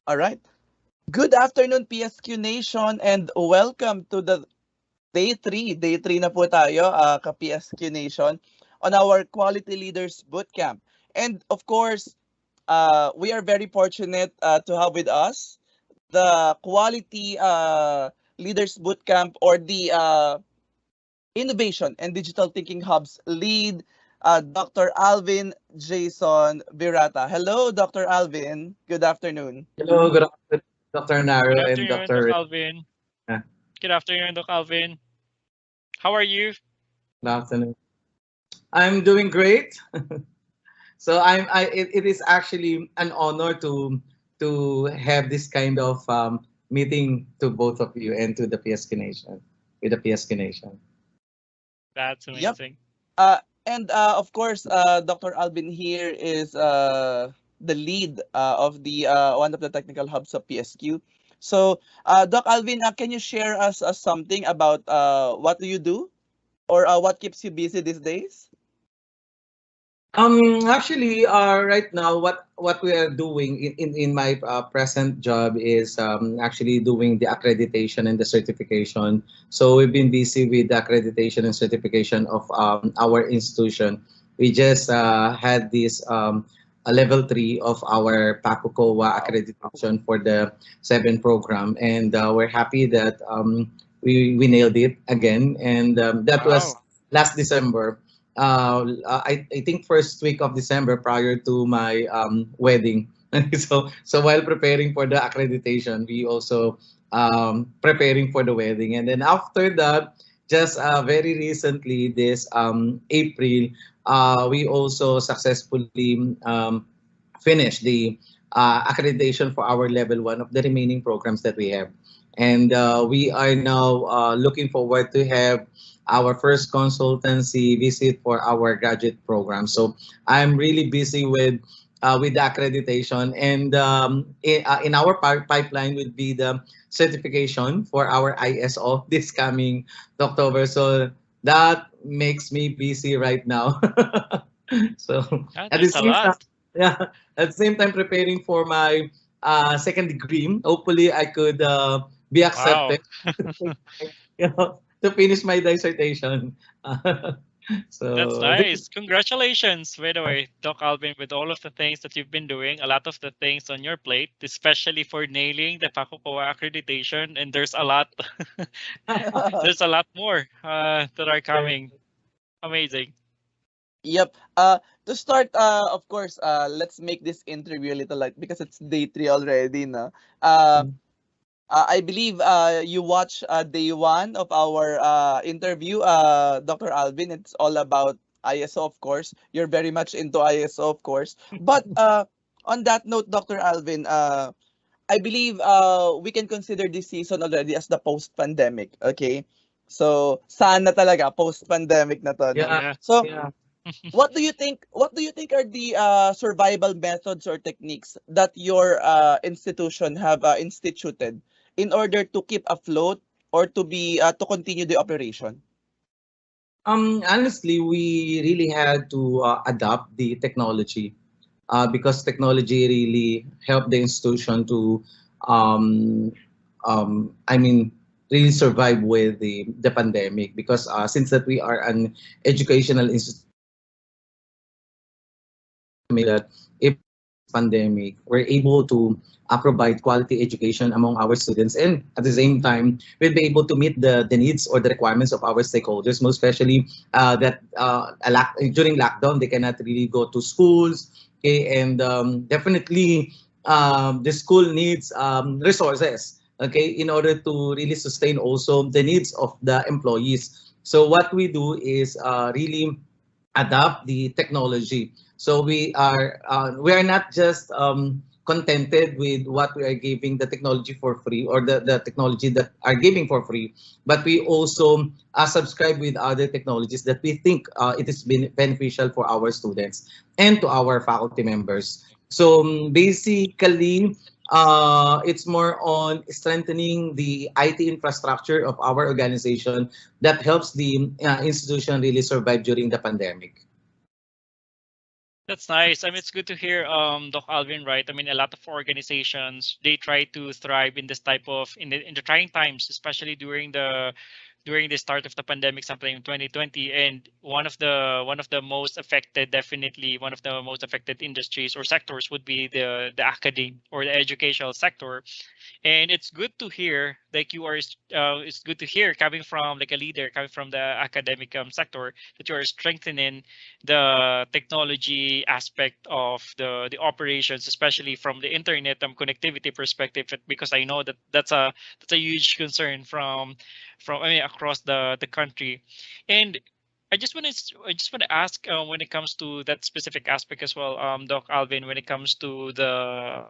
All right. Good afternoon, PSQ Nation, and welcome to the day 3. Day 3 na po tayo, ka-PSQ Nation, on our Quality Leaders Bootcamp. And of course, we are very fortunate to have with us the Quality Leaders Bootcamp, or the Innovation and Digital Thinking Hubs lead, Dr. Alvin Jason Virata. Hello, Dr. Alvin. Good afternoon. Hello, good afternoon, Dr. Good Narro and afternoon, Doc Dr. Alvin. Rey. Good afternoon, Doc Alvin. How are you? Good afternoon. I'm doing great. So it is actually an honor to have this kind of meeting to both of you and to the PSQ Nation, with the PSQ Nation. That's Yep. amazing. And of course, Dr. Alvin here is the lead of the one of the technical hubs of PSQ. So, Doc Alvin, can you share us something about what do you do, or what keeps you busy these days? Actually, right now, what we are doing in my present job is actually doing the accreditation and the certification. So we've been busy with the accreditation and certification of our institution. We just had this a level 3 of our PACOCOA accreditation for the 7 program, and we're happy that we nailed it again, and that was Wow. last December. I think first week of December prior to my wedding. So while preparing for the accreditation, we also preparing for the wedding, and then after that, just very recently this April, we also successfully finished the accreditation for our level 1 of the remaining programs that we have, and we are now looking forward to have our first consultancy visit for our graduate program. So I'm really busy with the accreditation, and in our pipeline would be the certification for our ISO this coming October. So that makes me busy right now. So Yeah, at the there's a same time, lot. yeah, at the same time preparing for my second degree. Hopefully, I could be Wow. accepted to finish my dissertation. That's So this is, nice. Congratulations, by the way, Doc Alvin, with all of the things that you've been doing, a lot of the things on your plate, especially for nailing the PACOCOA accreditation. And there's a lot, there's a lot more that are coming. Amazing. Yep. To start, of course, let's make this interview a little light because it's day 3 already, no? Uh, I believe you watched day 1 of our interview, Dr. Alvin. It's all about ISO, of course. You're very much into ISO, of course. But on that note, Dr. Alvin, I believe we can consider this season already as the post-pandemic. Okay, so sana talaga post-pandemic na to, no? yeah, Yeah. So yeah. what do you think are the survival methods or techniques that your institution have instituted in order to keep afloat or to continue the operation? Honestly, we really had to adopt the technology because technology really helped the institution to, um, I mean, really survive with the pandemic. Because since that we are an educational institution, that if pandemic, we're able to provide quality education among our students, and at the same time, we'll be able to meet the needs or the requirements of our stakeholders, most especially that during lockdown, they cannot really go to schools. Okay, and definitely the school needs resources, okay, in order to really sustain also the needs of the employees. So what we do is really adapt the technology. So we are not just contented with what we are giving the technology for free, or the technology that are giving for free, but we also subscribe with other technologies that we think it is beneficial for our students and to our faculty members. So basically, it's more on strengthening the IT infrastructure of our organization that helps the institution really survive during the pandemic. That's nice. I mean, it's good to hear, Doc Alvin, right? I mean, a lot of organizations, they try to thrive in this type of in the trying times, especially during the start of the pandemic, sometime in 2020. And one of the most affected, definitely one of the most affected industries or sectors would be the academic or the educational sector. And it's good to hear like you are it's good to hear coming from like a leader coming from the academic sector that you are strengthening the technology aspect of the operations, especially from the internet connectivity perspective, because I know that that's a huge concern from I mean, across the country. And I just want to ask, when it comes to that specific aspect as well, Doc Alvin, when it comes to the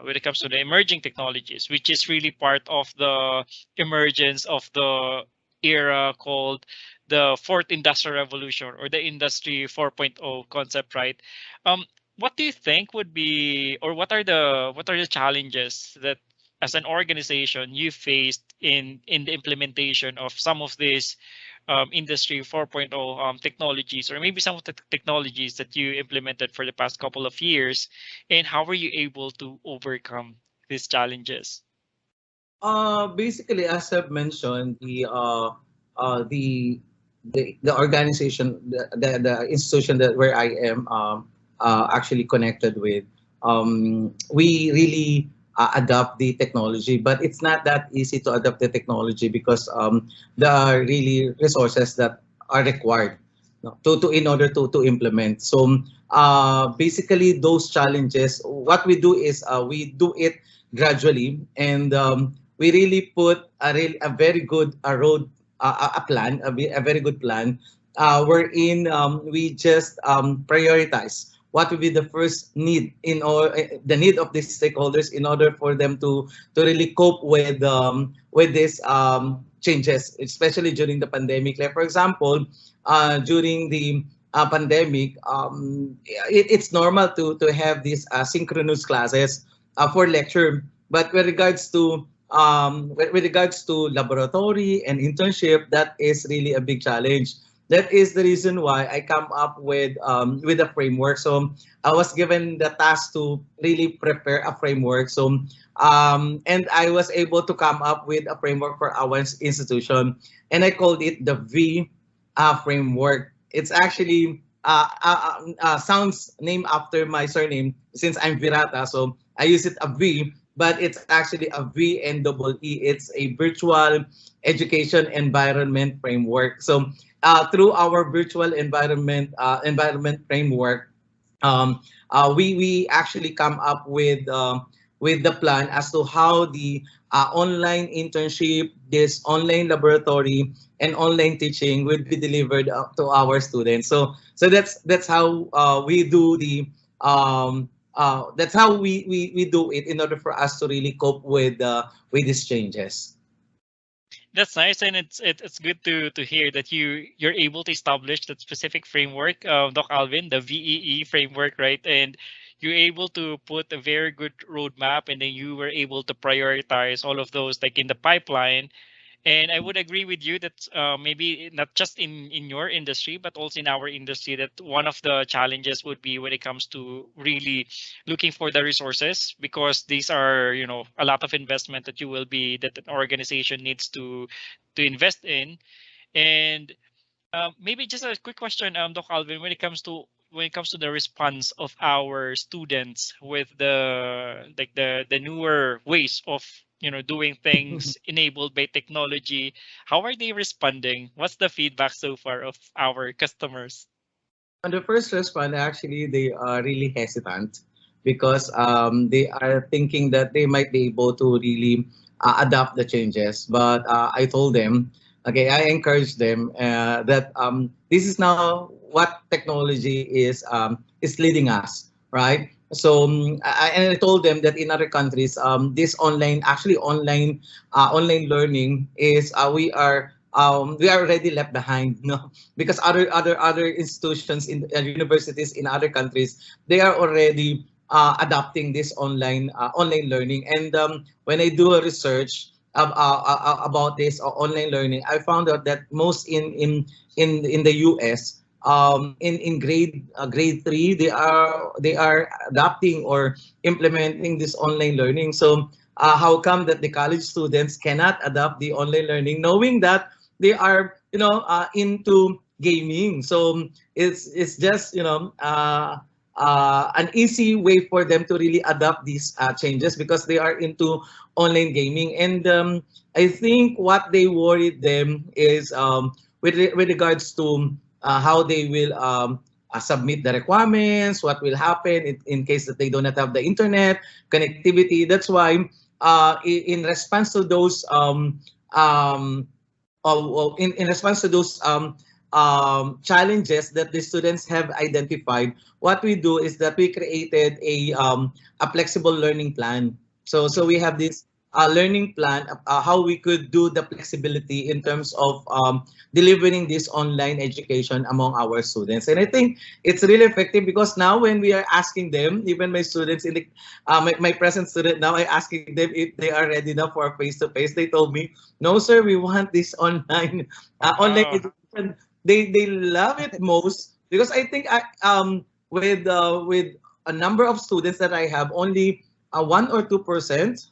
emerging technologies, which is really part of the emergence of the era called the fourth industrial revolution or the industry 4.0 concept, right? Um, what do you think would be, or what are the challenges that as an organization you faced in the implementation of some of these industry 4.0 technologies, or maybe some of the technologies that you implemented for the past couple of years, and how were you able to overcome these challenges? Basically, as I've mentioned, the the organization, the institution that where I am actually connected with, we really adopt the technology, but it's not that easy to adopt the technology because there are really resources that are required, no, to in order to implement. So basically, those challenges, what we do is we do it gradually, and we really put a very good road a plan, a very good plan, wherein we just prioritize what will be the first need in or the need of these stakeholders in order for them to really cope with these changes, especially during the pandemic. Like for example, during the pandemic, it's normal to have these synchronous classes for lecture, but with regards to laboratory and internship, that is really a big challenge. That is the reason why I come up with a framework. So I was given the task to really prepare a framework. So and I was able to come up with a framework for our institution, and I called it the V framework. It's actually sounds named after my surname since I'm Virata. So I use it a V, but it's actually a VNEE. It's a virtual education environment framework. So through our virtual environment framework, we actually come up with the plan as to how the online internship, this online laboratory, and online teaching will be delivered to our students. So that's how we do the that's how we do it in order for us to really cope with these changes. That's nice, and it's good to hear that you're able to establish that specific framework, Doc Alvin, the VEE framework, right? And you're able to put a very good roadmap, and then you were able to prioritize all of those like in the pipeline. And I would agree with you that maybe not just in your industry, but also in our industry, that one of the challenges would be when it comes to really looking for the resources, because these are, a lot of investment that that an organization needs to invest in. And maybe just a quick question, Doc Alvin, when it comes to the response of our students with the newer ways of doing things enabled by technology, how are they responding? What's the feedback so far of our customers? On the first response, actually, they are really hesitant because they are thinking that they might be able to really adapt the changes. But I told them, okay, I encourage them that this is now what technology is leading us, right? So and I told them that in other countries, this online learning is we are already left behind, no? Because other institutions in universities in other countries, they are already adopting this online learning. And when I do a research about this online learning, I found out that most in the US, in grade 3, they are adopting or implementing this online learning. So how come that the college students cannot adopt the online learning, knowing that they are into gaming? So it's just an easy way for them to really adopt these changes because they are into online gaming. And I think what they worried them is with regards to how they will submit the requirements, what will happen in case that they do not have the internet connectivity. That's why in response to those in response to those challenges that the students have identified, what we do is that we created a flexible learning plan. So we have this learning plan, how we could do the flexibility in terms of delivering this online education among our students. And I think it's really effective because now when we are asking them, even my students in the my present student now, I asking them if they are ready now for face-to-face. They told me, no sir, we want this online online education. They love it most because I think with a number of students that I have, only 1 or 2%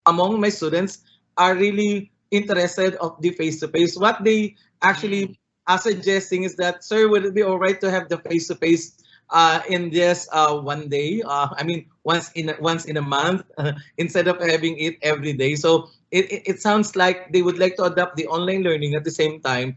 among my students are really interested of the face-to-face. What they actually are suggesting is that, sir, would it be all right to have the face-to-face in just one day? I mean, once in a month instead of having it every day. So it sounds like they would like to adopt the online learning at the same time.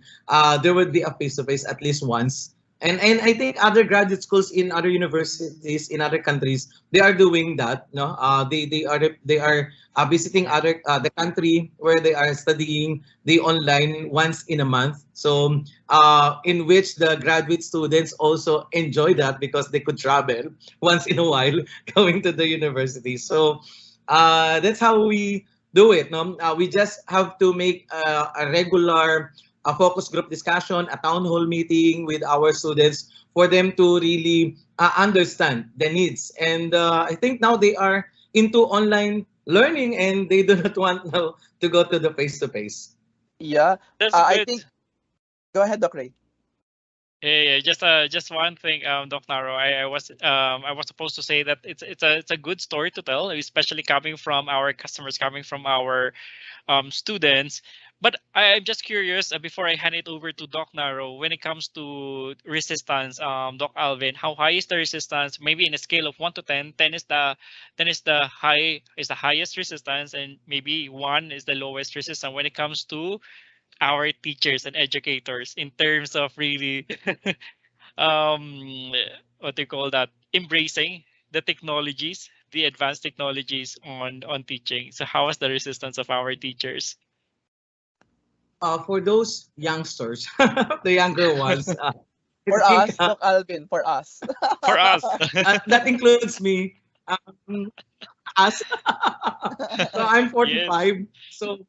There would be a face-to-face at least once. And I think other graduate schools in other universities in other countries, they are doing that. No, they are visiting other the country where they are studying the online once in a month. So in which the graduate students also enjoy that because they could travel once in a while going to the university. So that's how we do it. No, we just have to make a regular a focus group discussion, a town hall meeting with our students for them to really understand the needs. And I think now they are into online learning and they do not want now to go to the face-to-face. Yeah, That's I good. think. Go ahead, Doc Ray. Yeah. Just one thing, Doc Narro. I was supposed to say that it's a good story to tell, especially coming from our customers, coming from our students. But I'm just curious, before I hand it over to Doc Narro, when it comes to resistance, Doc Alvin, how high is the resistance? Maybe in a scale of 1 to 10, 10 is the highest resistance, and maybe 1 is the lowest resistance when it comes to our teachers and educators in terms of really what do you call that, embracing the technologies, the advanced technologies on teaching. So how is the resistance of our teachers? For those youngsters, the younger ones, For I think us, Doc Alvin, for us. For us. that includes me. Um, us. So I'm Yes. 45. So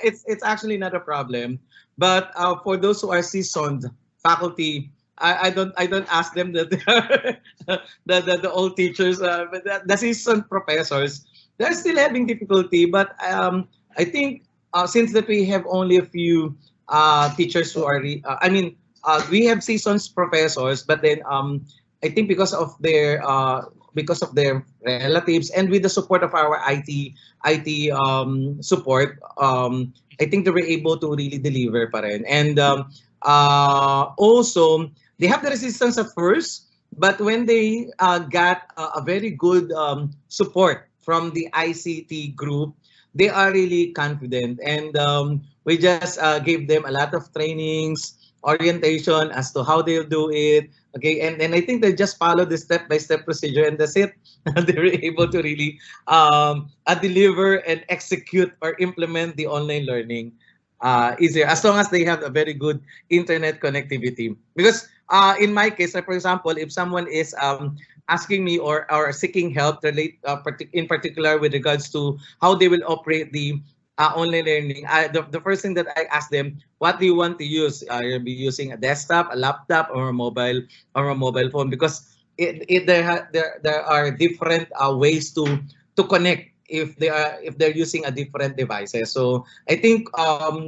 it's actually not a problem. But for those who are seasoned faculty, I don't ask them that they are the old teachers, but the seasoned professors, they're still having difficulty. But I think since that we have only a few teachers who are, we have seasoned professors, but then I think because of their relatives and with the support of our IT support, I think they were able to really deliver pa rin. And also, they have the resistance at first, but when they got a very good support from the ICT group, they are really confident. And we just gave them a lot of trainings, orientation as to how they'll do it. Okay, and I think they just follow the step-by-step procedure, and that's it. They were able to really deliver and execute or implement the online learning easier, as long as they have a very good internet connectivity. Because in my case, like for example, if someone is asking me or seeking help in particular with regards to how they will operate the online learning, the first thing that I ask them, what do you want to use? You'll be using a desktop, a laptop, or a mobile phone, because there are different ways to connect if they're using a different devices. So I think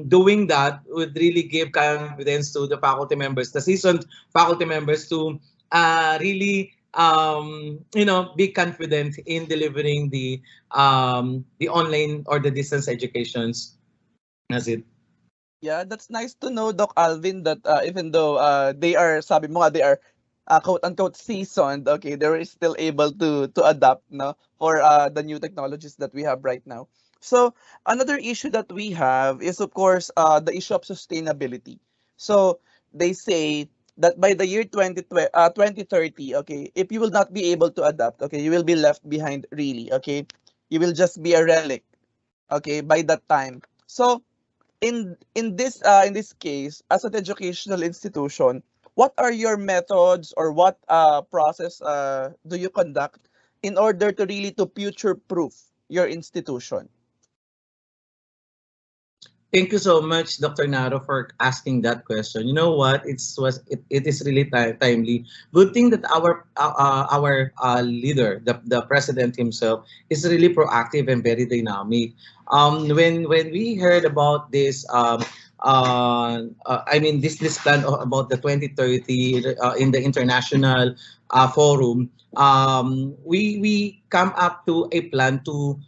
doing that would really give confidence to the faculty members, the seasoned faculty members, to really be confident in delivering the online or the distance educations. That's it. Yeah, that's nice to know, Doc Alvin, that even though they are, sabi mo nga, they are quote unquote seasoned, okay, they're still able to adapt, no, for the new technologies that we have right now. So another issue that we have is, of course, the issue of sustainability. So they say that by the year 2030, okay, if you will not be able to adapt, okay, you will be left behind, really, okay, you will just be a relic, okay, by that time. So in this case, as an educational institution, what are your methods, or what process do you conduct in order to really to future proof your institution? Thank you so much, Dr. Naro, for asking that question. You know what? It is really timely. Good thing that our leader, the president himself, is really proactive and very dynamic. When we heard about this, I mean this plan about the 2030 in the international forum, we come up to a plan to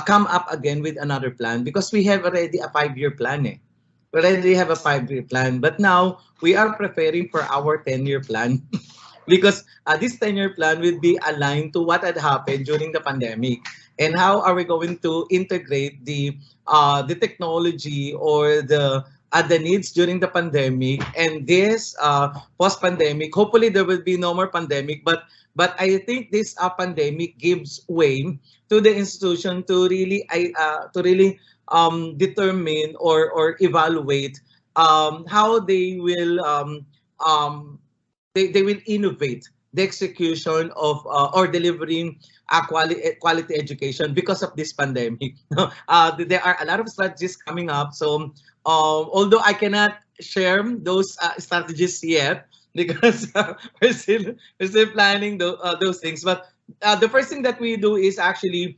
come up again with another plan, because we have already a 5-year plan. We already have a 5-year plan, but now we are preparing for our 10-year plan. Because this 10-year plan will be aligned to what had happened during the pandemic, and how are we going to integrate the technology or the needs during the pandemic, and this post-pandemic. Hopefully there will be no more pandemic, but I think this pandemic gives way to the institution to really determine or evaluate how they will innovate the execution of or delivering quality education because of this pandemic. There are a lot of strategies coming up. So although I cannot share those strategies yet, because we're still planning those things. But the first thing that we do is actually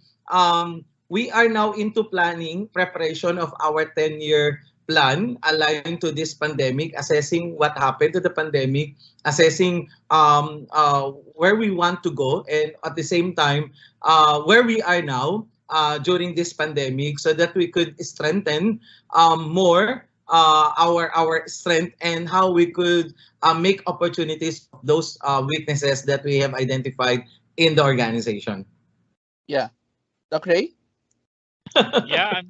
we are now into planning preparation of our 10-year plan aligned to this pandemic, assessing what happened to the pandemic, assessing where we want to go, and at the same time where we are now during this pandemic, so that we could strengthen more our strength, and how we could make opportunities of those weaknesses that we have identified in the organization. Yeah. Okay. Yeah,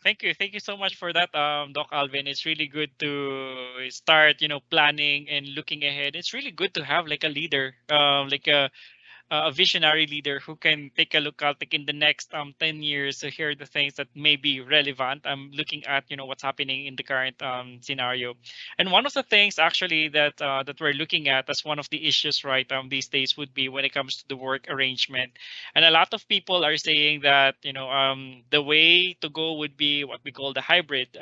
thank you so much for that, Doc Alvin. It's really good to start, planning and looking ahead. It's really good to have like a leader, like a visionary leader who can take a look at, like, in the next 10 years, to hear the things that may be relevant. I'm looking at what's happening in the current scenario. And one of the things actually that we're looking at as one of the issues right these days would be when it comes to the work arrangement. And a lot of people are saying that the way to go would be what we call the hybrid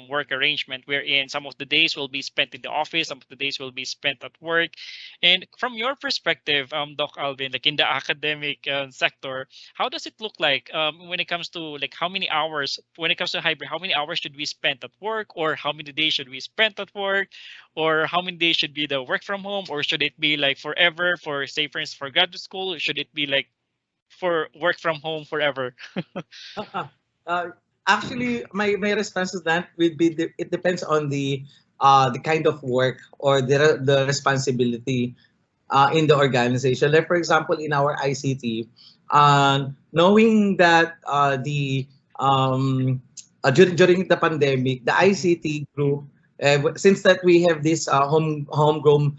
work arrangement, wherein some of the days will be spent in the office, some of the days will be spent at work. And from your perspective, Doc Alvin, like in the academic sector, how does it look like when it comes to, like, how many hours, when it comes to hybrid, how many hours should we spend at work, or how many days should we spend at work, or how many days should be the work from home, or should it be like forever for, say, for instance, for graduate school, or should it be like for work from home forever? uh, Actually, my response to that would be it depends on the kind of work or the responsibility in the organization. Like for example, in our ICT, knowing that during the pandemic, the ICT group, since that we have this homegrown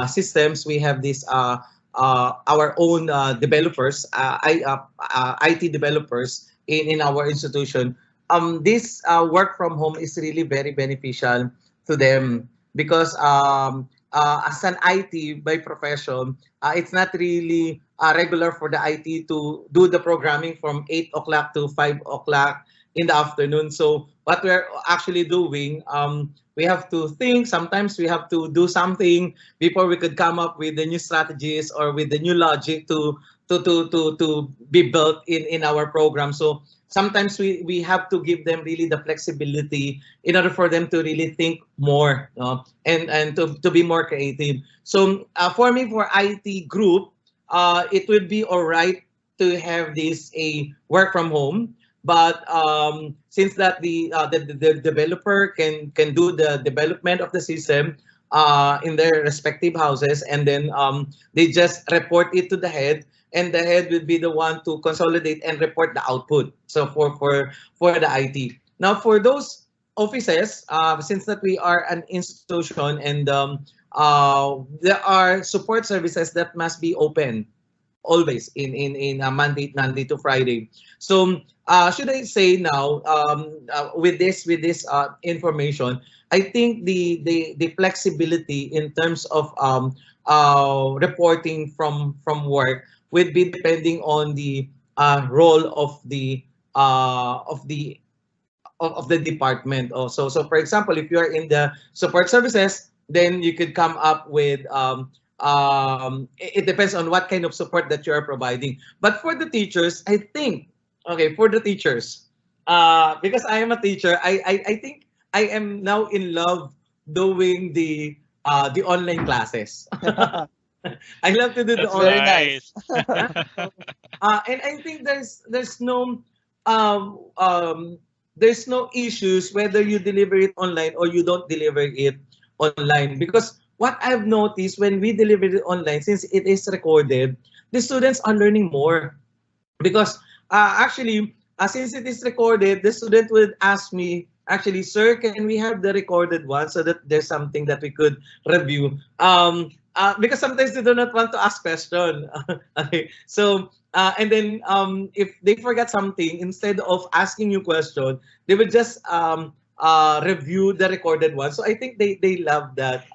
systems, we have this our own developers, IT developers in our institution. This work from home is really very beneficial to them, because as an IT by profession, it's not really regular for the IT to do the programming from 8 o'clock to 5 o'clock in the afternoon. So what we're actually doing, we have to think. Sometimes we have to do something before we could come up with the new strategies or with the new logic to be built in our program. So sometimes we have to give them really the flexibility in order for them to really think more, and to be more creative. So for me, for IT group, it would be all right to have this a work from home. But since that the developer can do the development of the system in their respective houses, and then they just report it to the head, and the head will be the one to consolidate and report the output. So for the IT. Now for those offices, since that we are an institution, and there are support services that must be open always in Monday to Friday. So should I say now, with this information, I think the flexibility in terms of reporting from work would be depending on the role of the department. Also, so for example, if you are in the support services, then you could come up with it depends on what kind of support that you are providing. But for the teachers, I think, okay, for the teachers, because I am a teacher, I think I am now in love doing the online classes. I love to do the That's Very online. nice. And I think um, um, there's no issues whether you deliver it online or you don't deliver it online, because what I've noticed when we deliver it online, since it is recorded, the students are learning more. Because actually, since it is recorded, the student would ask me, actually, sir, can we have the recorded one so that there's something that we could review? Because sometimes they do not want to ask question. Okay, so and then if they forgot something, instead of asking you question, they would just review the recorded one. So I think they love that.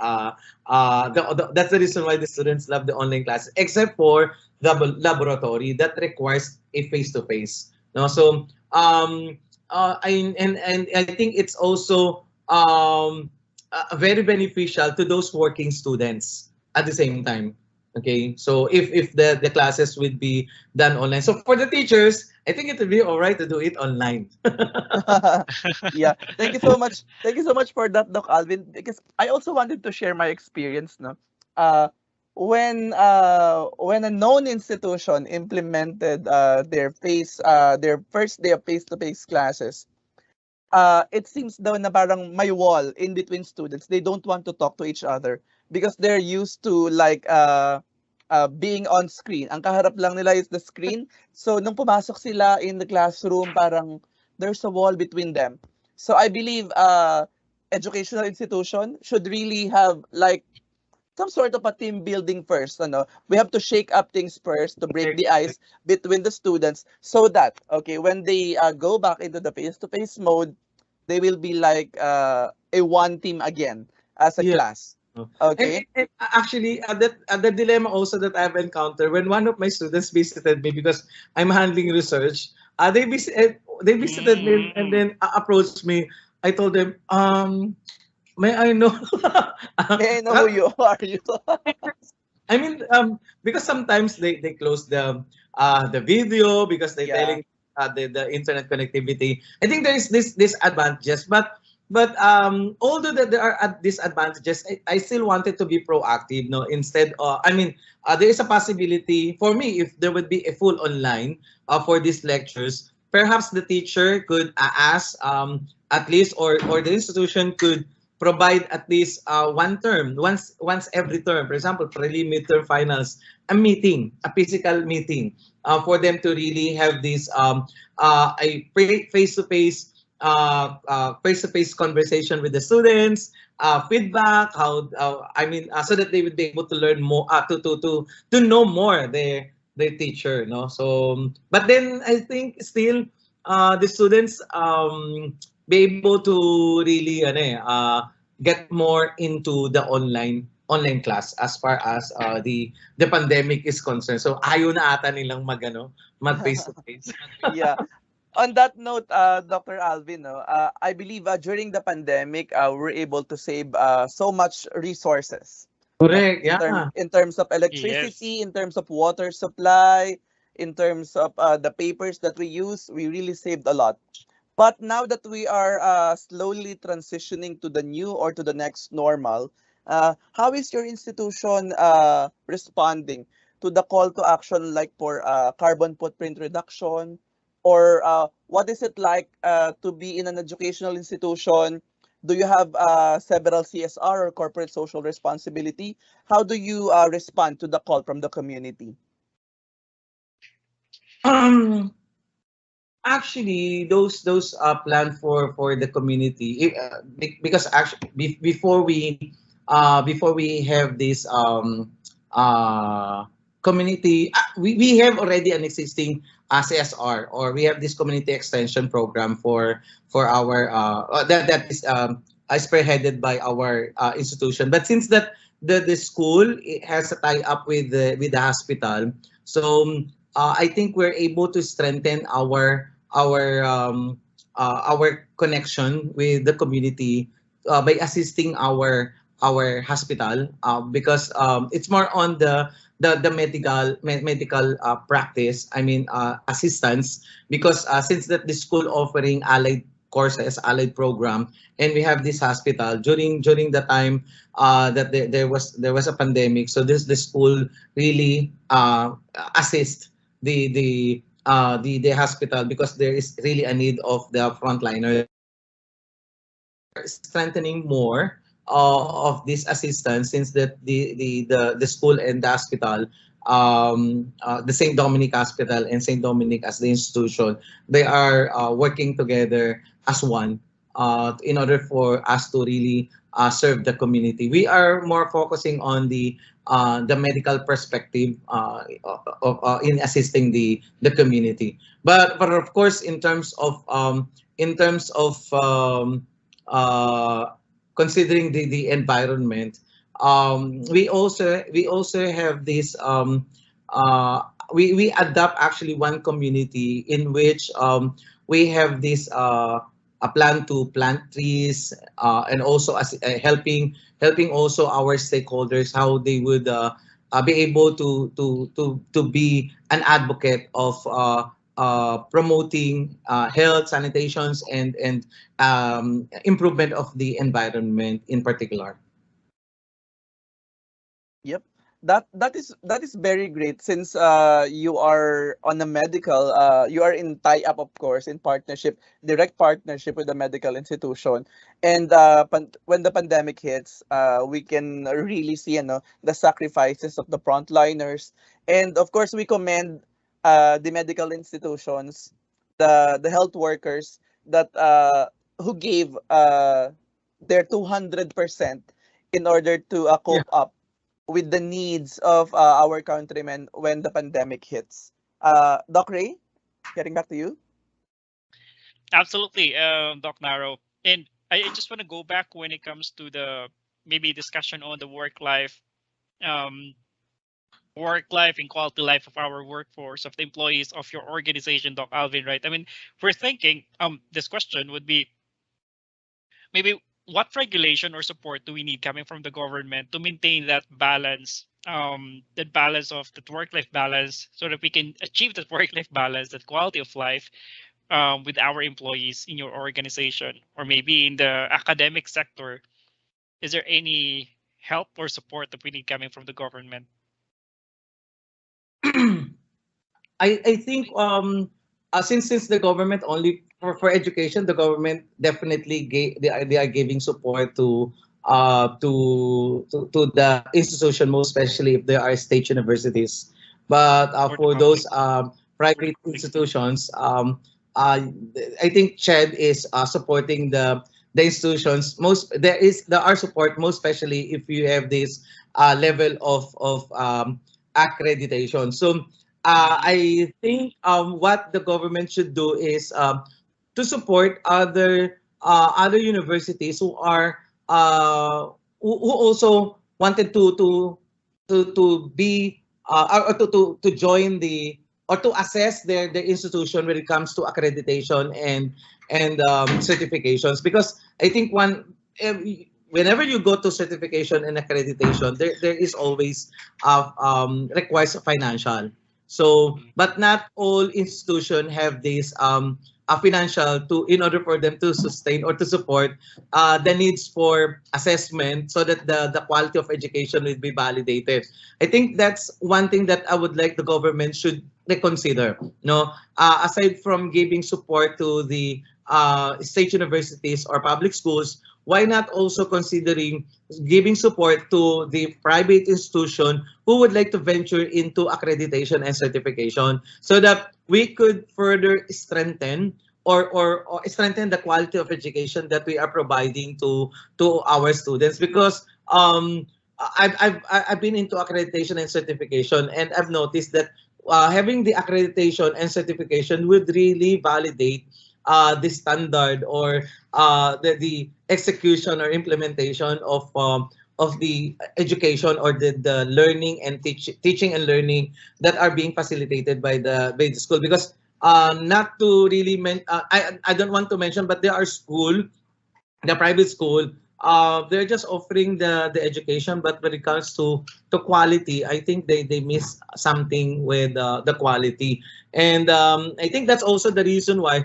That's the reason why the students love the online classes, except for the laboratory that requires a face-to-face. No, so and I think it's also very beneficial to those working students at the same time. Okay, so if the classes would be done online, so for the teachers, I think it would be all right to do it online. Yeah. Thank you so much. Thank you so much for that, Doc Alvin. Because I also wanted to share my experience. No, uh, when a known institution implemented their first day of face-to-face classes, it seems daw na parang may wall in between students. They don't want to talk to each other because they're used to like being on screen. Ang kaharap lang nila is the screen. So nung pumasok sila in the classroom, parang there's a wall between them. So I believe educational institution should really have like some sort of a team building first. Ano? We have to shake up things first to break the ice between the students so that, okay, when they go back into the face-to-face mode, they will be like a one team again as a Yeah. class. Okay? And actually, the dilemma also that I've encountered when one of my students visited me, because I'm handling research, they visited me and then approached me. I told them, may I know? May I know who you are? You? I mean, because sometimes they close the video because they're Yeah. telling the internet connectivity. I think there is this disadvantages, but although that there are disadvantages, I still wanted to be proactive. No, instead, I mean, there is a possibility for me if there would be a full online for these lectures. Perhaps the teacher could ask at least, or the institution could provide at least one term, once every term. For example, prelim, midterm, finals, a meeting, a physical meeting, for them to really have this a face-to-face face-to-face conversation with the students, feedback, how I mean, so that they would be able to learn more, to know more their teacher, no. So, but then I think still the students be able to really get more into the online class as far as the pandemic is concerned. So ayaw na ata nilang mag face to face. Yeah. On that note, Dr. Alvin, no, I believe during the pandemic, we're able to save so much resources. Correct. In Yeah. in terms of Yes. electricity, in terms of water supply, in terms of the papers that we use, we really saved a lot. But now that we are slowly transitioning to the new or to the next normal, how is your institution responding to the call to action, like for carbon footprint reduction? Or what is it like to be in an educational institution? Do you have several CSR or corporate social responsibility? How do you respond to the call from the community? Um, Actually, those planned for the community because actually before we have this community, we have already an existing CSR, or we have this community extension program for our that is spearheaded by our institution. But since that the school, it has a tie up with the hospital, so I think we're able to strengthen our connection with the community by assisting our hospital, because it's more on the medical practice. I mean, assistance, because since that the school offering allied courses, allied program, and we have this hospital during the time that there was a pandemic. So this the school really assist the hospital, because there is really a need of the frontliners. Strengthening more of this assistance, since that the school and the hospital, the St. Dominic Hospital and St. Dominic as the institution, they are working together as one, in order for us to really serve the community. We are more focusing on the medical perspective in assisting the community. But of course, in terms of uh, considering the environment, we also have this we adopt actually one community in which we have this a plan to plant trees, and also as helping also our stakeholders, how they would be able to be an advocate of promoting health, sanitations, and improvement of the environment in particular. Yep. That is very great, since you are on a medical, you are in tie up, of course, in partnership, direct partnership with the medical institution. And when the pandemic hits, we can really see, the sacrifices of the frontliners. And of course, we commend the medical institutions, the health workers that who gave their 200% in order to Yeah. cope up with the needs of our countrymen when the pandemic hits. Doc Ray, getting back to you. Absolutely, Doc Narrow. And I just want to go back when it comes to the maybe discussion on the um, work life and quality life of our workforce, of the employees of your organization, Doc Alvin. Right? I mean, we're thinking this question would be maybe what regulation or support do we need coming from the government to maintain that balance of that work life balance, so that we can achieve that work life balance, that quality of life with our employees in your organization, or maybe in the academic sector. Is there any help or support that we need coming from the government? I think since the government only for education, the government definitely they are giving support to the institution, most especially if there are state universities. But For the for public? those private institutions, I think CHED is supporting the institutions. There are support, most especially if you have this level of accreditation. So Mhm. I think what the government should do is to support other universities who are who also wanted to be or to join the or to assess their institution when it comes to accreditation and certifications, because I think whenever you go to certification and accreditation, there is always requires a financial. So, but not all institutions have this a financial to in order for them to sustain or to support the needs for assessment so that the quality of education will be validated. I think that's one thing that I would like the government should reconsider. No, aside from giving support to the state universities or public schools, why not also considering giving support to the private institution who would like to venture into accreditation and certification so that we could further strengthen or strengthen the quality of education that we are providing to our students because I've been into accreditation and certification and I've noticed that having the accreditation and certification would really validate the standard or the execution or implementation of the education or the learning and teaching and learning that are being facilitated by the school because not to really I don't want to mention but there are the private school they're just offering the education but when it comes to quality I think they miss something with the quality and I think that's also the reason why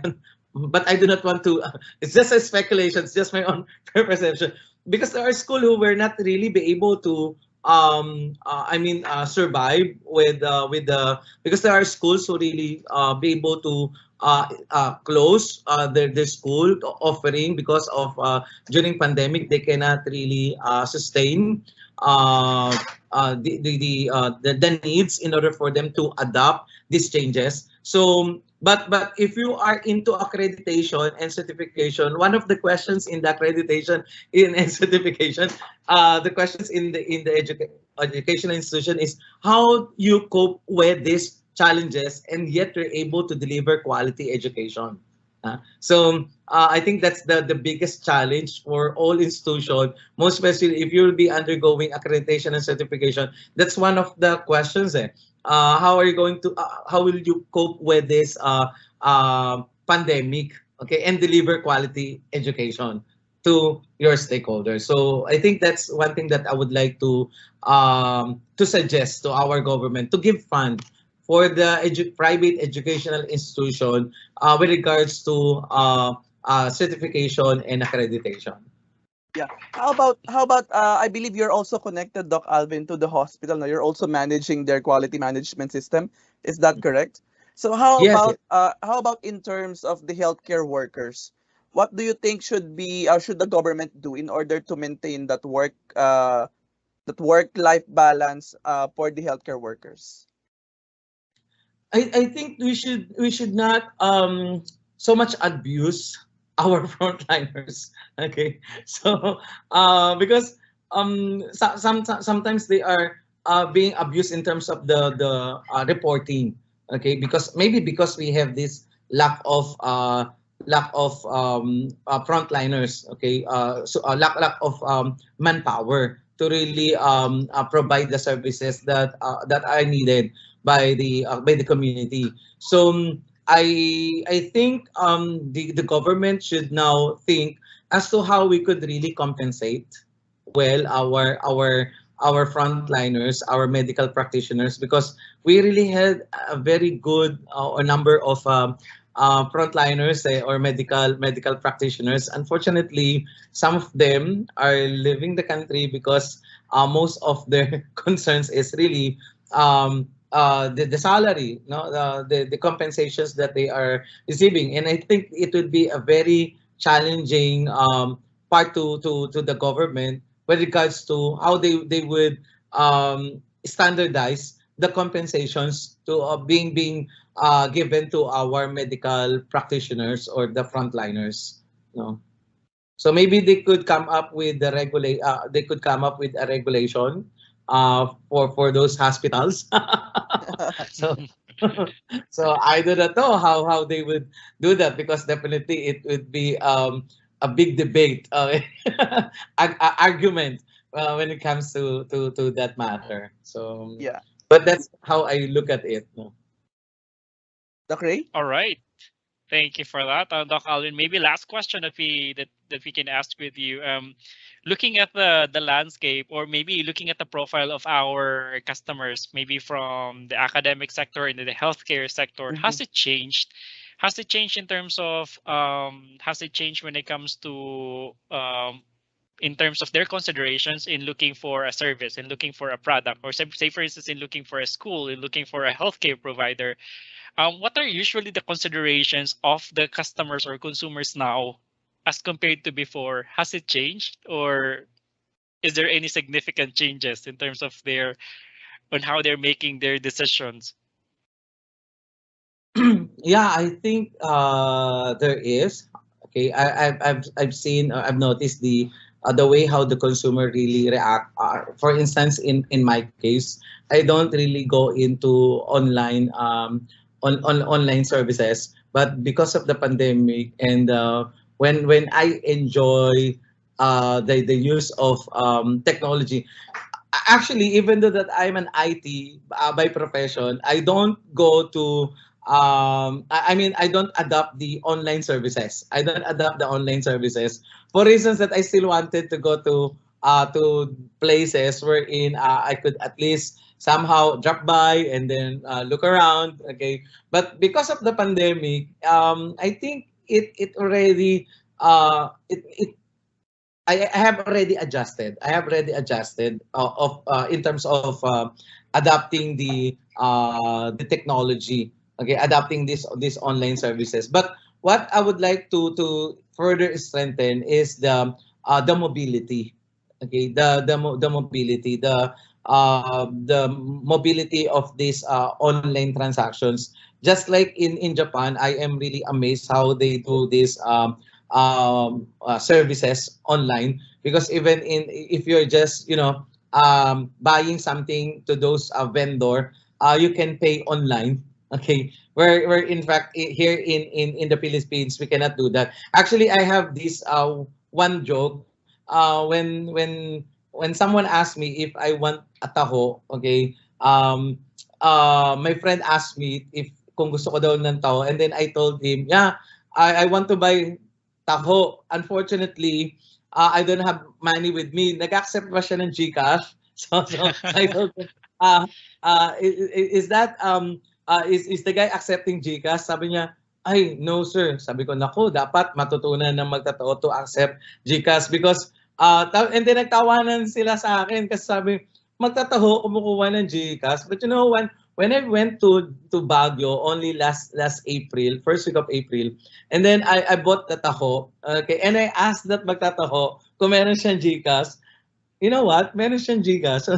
but I do not want to it's just a speculation it's just my own perception because there are schools who were not really be able to survive with the because there are schools who really be able to close their school offering because of during pandemic they cannot really sustain the needs in order for them to adopt these changes. So but if you are into accreditation and certification, one of the questions in the accreditation and certification, the questions in the educational institution is how you cope with these challenges and yet you're able to deliver quality education. So I think that's the biggest challenge for all institutions, most especially if you'll be undergoing accreditation and certification. That's one of the questions. How are you going to? How will you cope with this pandemic? Okay, and deliver quality education to your stakeholders. So I think that's one thing that I would like to suggest to our government to give fund for the private educational institution with regards to certification and accreditation. Yeah. How about I believe you're also connected, Doc Alvin, to the hospital. Now you're also managing their quality management system. Is that correct? So Yes, yes. how about in terms of the healthcare workers? What do you think should the government do in order to maintain that work life balance for the healthcare workers? I think we should not so much abuse our frontliners. Okay, so because sometimes they are being abused in terms of the reporting. Okay, because maybe because we have this lack of frontliners. Okay, so lack of manpower to really provide the services that are needed by the community. So I think the government should now think as to how we could really compensate well our frontliners, our medical practitioners, because we really had a very good a number of frontliners or medical practitioners. Unfortunately, some of them are leaving the country because most of their concerns is really the salary, no, the compensations that they are receiving, and I think it would be a very challenging part to the government with regards to how they would standardize the compensations to being given to our medical practitioners or the frontliners. No. So maybe they could come up with the they could come up with a regulation for those hospitals. So so I do not know how they would do that because definitely it would be a big debate argument when it comes to that matter. So Yeah. but that's how I look at it. No? Doc Ray? All right. Thank you for that, Doc Alvin. Maybe last question that we can ask with you. Looking at the landscape, or maybe looking at the profile of our customers, maybe from the academic sector into the healthcare sector, Mhm. has it changed? Has it changed in terms of has it changed when it comes to in terms of their considerations in looking for a service, in looking for a product, or say for instance in looking for a school, in looking for a healthcare provider? What are usually the considerations of the customers or consumers now as compared to before? Has it changed, or is there any significant changes in terms of their on how they're making their decisions? Yeah, I think there is. Okay, I've seen, I've noticed the way how the consumer really react. For instance, in my case, I don't really go into online on online services, but because of the pandemic and when I enjoy the use of technology. Actually, even though that I'm an IT by profession, I don't go to I mean, I don't adopt the online services. I don't adopt the online services for reasons that I still wanted to go to places wherein I could at least somehow drop by and then look around. Okay, but because of the pandemic, I think it already it I have already adjusted. I have already adjusted of in terms of adapting the technology. Okay, adapting this online services. But what I would like to further strengthen is the mobility. Okay, the mobility, the mobility of these online transactions. Just like in Japan, I am really amazed how they do this services online, because even in if you're just buying something to those vendor, you can pay online. Okay, where in fact here in the Philippines we cannot do that. Actually, I have this one joke when someone asked me if I want a taho. Okay, my friend asked me if kung gusto ko daw ng taho, and then I told him, yeah, I want to buy taho. Unfortunately, I don't have money with me. Nag-accept ba siya ng GCash? So I told him, is that is the guy accepting GCash? Sabi niya, ay, no sir. Sabi ko, naku, dapat matutunan ng magtatao to accept GCash, because and then nagtawanan sila sa akin kasi sabi, magtataho, kumukuha ng GCash. But you know, when I went to Baguio only last April, first week of April, and then I bought the taho, okay, and I asked that magtataho kung meron siyang GCash. You know what? Meron siyang GCash. So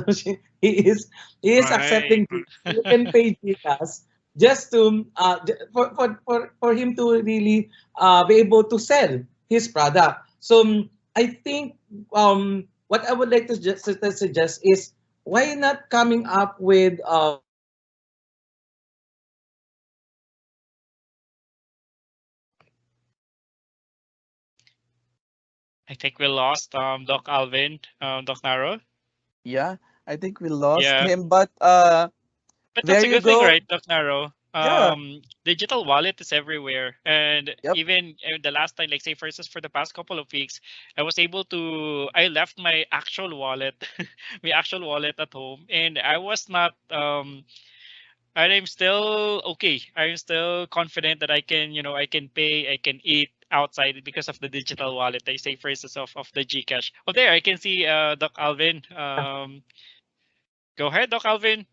he is Right. accepting GCash. You can pay GCash just to for him to really be able to sell his product. So I think what I would like to suggest is, why not coming up with I think we lost Doc Alvin, Doc Narro. Yeah, I think we lost Yeah, him, but but that's there a you good thing, go. right, Doc Narro? Yeah. Digital wallet is everywhere, and Yep. even the last time, like say for instance, for the past couple of weeks, I left my actual wallet, my actual wallet at home, and I was not and I'm still okay. I'm still confident that I can, I can pay, I can eat outside because of the digital wallet. I say for instance of the Gcash. Oh, there I can see Doc Alvin. Go ahead, Doc Alvin.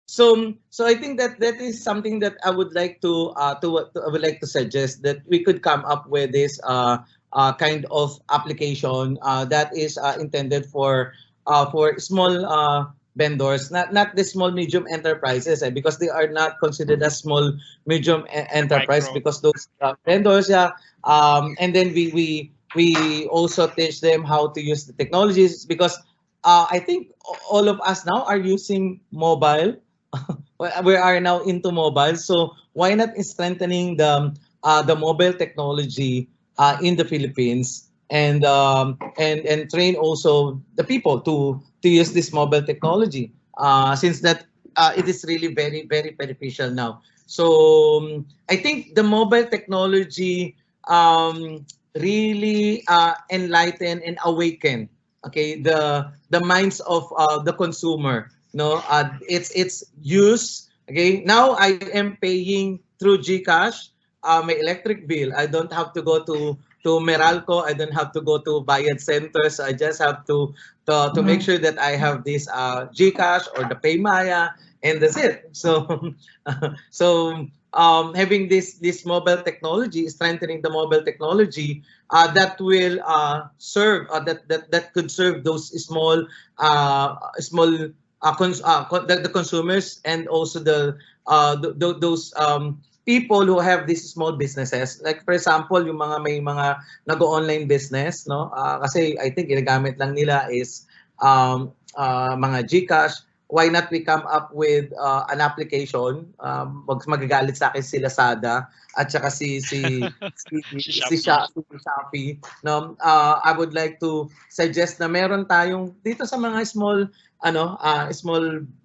so I think that is something that I would like I would like to suggest, that we could come up with this kind of application that is intended for small vendors, not the small medium enterprises, because they are not considered as small medium The enterprise, micro. because those vendors, yeah, and then we also teach them how to use the technologies, because I think all of us now are using mobile. We are now into mobile, so why not strengthening the mobile technology in the Philippines, and train also the people to use this mobile technology, since that it is really very, very beneficial now. So I think the mobile technology really enlighten and awaken, okay, the minds of the consumer. No, it's use. Okay, now I am paying through GCash my electric bill. I don't have to go to Meralco. I don't have to go to Bayad centers. I just have to make sure that I have this GCash or the Paymaya, and that's it. So so having this mobile technology, strengthening the mobile technology that will serve that could serve those small the consumers, and also those people who have these small businesses. Like for example, yung may mga nag-online business, no? Kasi I think ginagamit lang nila is mga GCash. Why not we come up with an application? Magagalit sa akin si Lazada at saka si Shopee. No, I would like to suggest na meron tayong dito sa mga small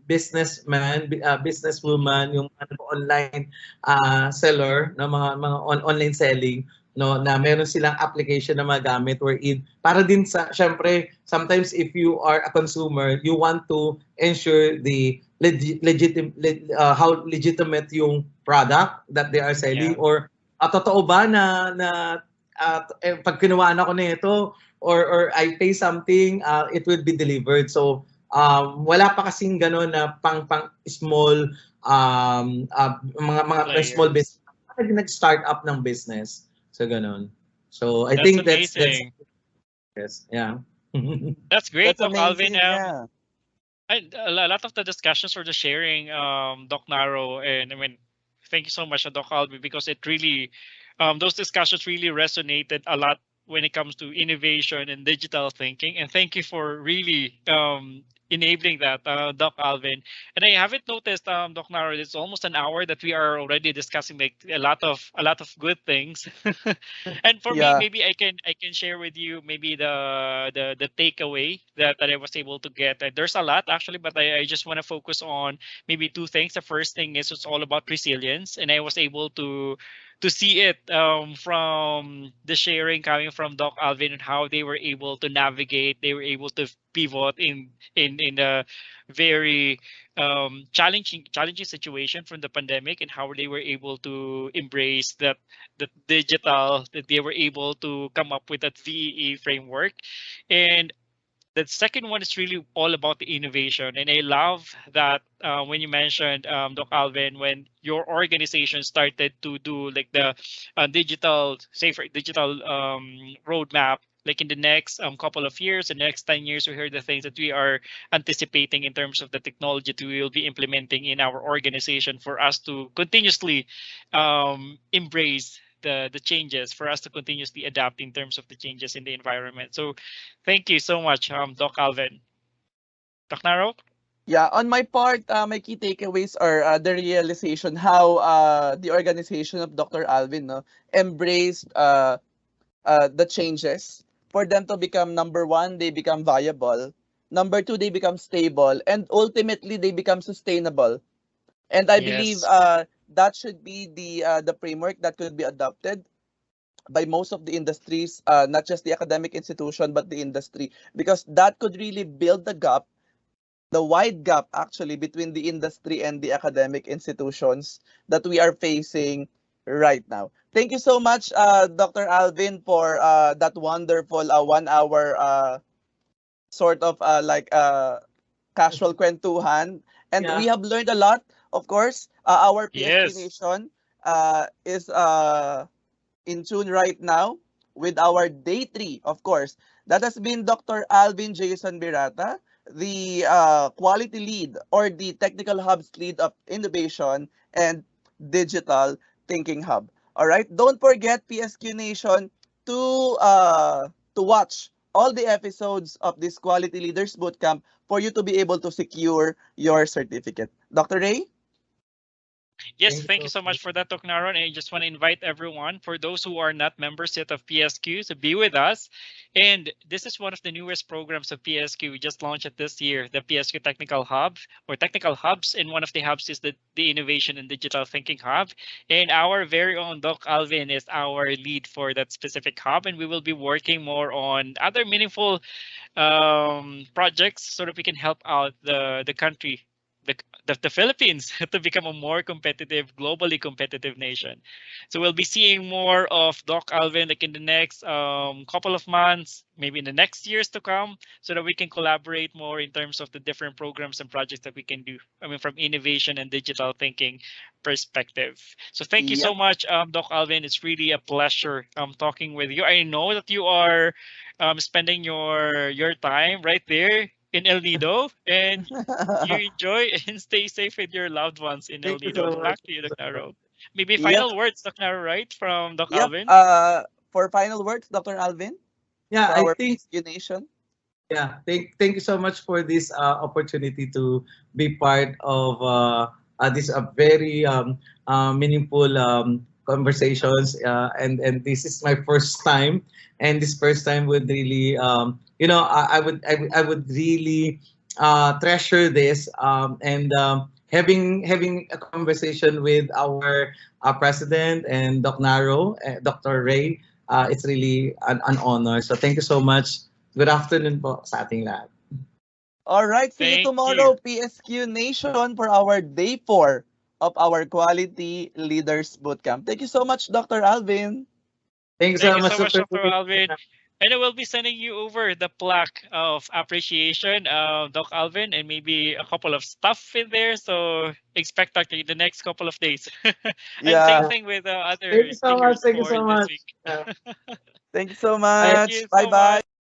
businessman, businesswoman, yung online seller, no, mga online selling, no, na meron silang application na magamit wherein para din sa, syempre, sometimes if you are a consumer, you want to ensure the how legitimate yung product that they are selling, or totoo ba na pag kinuhaan ako nito or I pay something, it will be delivered. So wala pa kasing gano'n na pang small mga small business nag-start up ng business. So gano'n. So I think that's yes, yeah. That's great, That's Doc Alvin. amazing, yeah. A lot of the discussions or the sharing, Doc Narro, and I mean, thank you so much, Doc Alvin, because it really, those discussions really resonated a lot when it comes to innovation and digital thinking. And thank you for really enabling that, Doc Alvin. And I haven't noticed, Doc Narro, it's almost an hour that we are already discussing like a lot of good things. And for me, maybe I can share with you maybe the takeaway that I was able to get. There's a lot actually, but I just want to focus on maybe two things. The first thing is it's all about resilience, and I was able to see it from the sharing coming from Doc Alvin and how they were able to navigate, they were able to pivot in a very challenging situation from the pandemic, and how they were able to embrace that digital, that they were able to come up with that VEE framework. And the second one is really all about the innovation. And I love that when you mentioned, Doc Alvin, when your organization started to do like the digital, safer digital roadmap, like in the next couple of years, the next 10 years, we heard the things that we are anticipating in terms of the technology that we will be implementing in our organization for us to continuously embrace the changes, for us to continuously adapt in terms of the changes in the environment. So thank you so much, Doc Alvin. Doc Narro? Yeah, on my part, my key takeaways are the realization how the organization of Dr. Alvin embraced the changes. For them to become number one, they become viable. Number two, they become stable. And ultimately, they become sustainable. And I believe that should be the framework that could be adopted by most of the industries, not just the academic institution, but the industry, because that could really build the gap, the wide gap actually between the industry and the academic institutions that we are facing right now. Thank you so much, Dr. Alvin, for that wonderful 1 hour sort of casual kwentuhan. And we have learned a lot, of course. Our PSQ Nation is in tune right now with our day 3, of course. That has been Dr. Alvin Jason Virata, the quality lead or the technical hubs lead of innovation and digital thinking hub. All right, don't forget, PSQ Nation, to watch all the episodes of this Quality Leaders Bootcamp for you to be able to secure your certificate. Dr. Rey? Yes, Thank thank you you so so much much. for that, Doc Naron. And I just want to invite everyone, for those who are not members yet of PSQ, to be with us. And this is one of the newest programs of PSQ. We just launched it this year, the PSQ Technical Hub or Technical Hubs. And one of the hubs is the Innovation and Digital Thinking Hub. And our very own Doc Alvin is our lead for that specific hub. And we will be working more on other meaningful projects so that we can help out the country, the, the Philippines, to become a more competitive, globally competitive nation. So we'll be seeing more of Doc Alvin like in the next couple of months, maybe in the next years to come, so that we can collaborate more in terms of the different programs and projects that we can do. I mean, from innovation and digital thinking perspective. So thank you so Yep. much, Doc Alvin. It's really a pleasure talking with you. I know that you are spending your time right there in El Nido, and you enjoy and stay safe with your loved ones in El Thank you Nido. so So much. back to you, Thank you Doc so much. Naro. Maybe Yep. final words, Doc Naro, right? From Doc Yep. Alvin. For final words, Dr. Alvin, Yeah, for I our think PSQ Nation. yeah, thank you so much for this opportunity to be part of this very meaningful conversations. And this is my first time, and this first time would really I would really treasure this and having a conversation with our president and Dr. Ray. It's really an honor. So thank you so much. Good afternoon po sa ating lahat. All right. See you Thank you. tomorrow, PSQ Nation, for our day 4 of our Quality Leaders Bootcamp. Thank you so much, Dr. Alvin. Thank you Thank so you much, so much, Dr. Dr. Alvin. And I will be sending you over the plaque of appreciation, Doc Alvin, and maybe a couple of stuff in there. So expect that in the next couple of days. And same Yeah. thing with Thank other you so much. speakers Thank you for so this much. week. Yeah. Thank you so Bye. Thank much. you Bye so much. bye.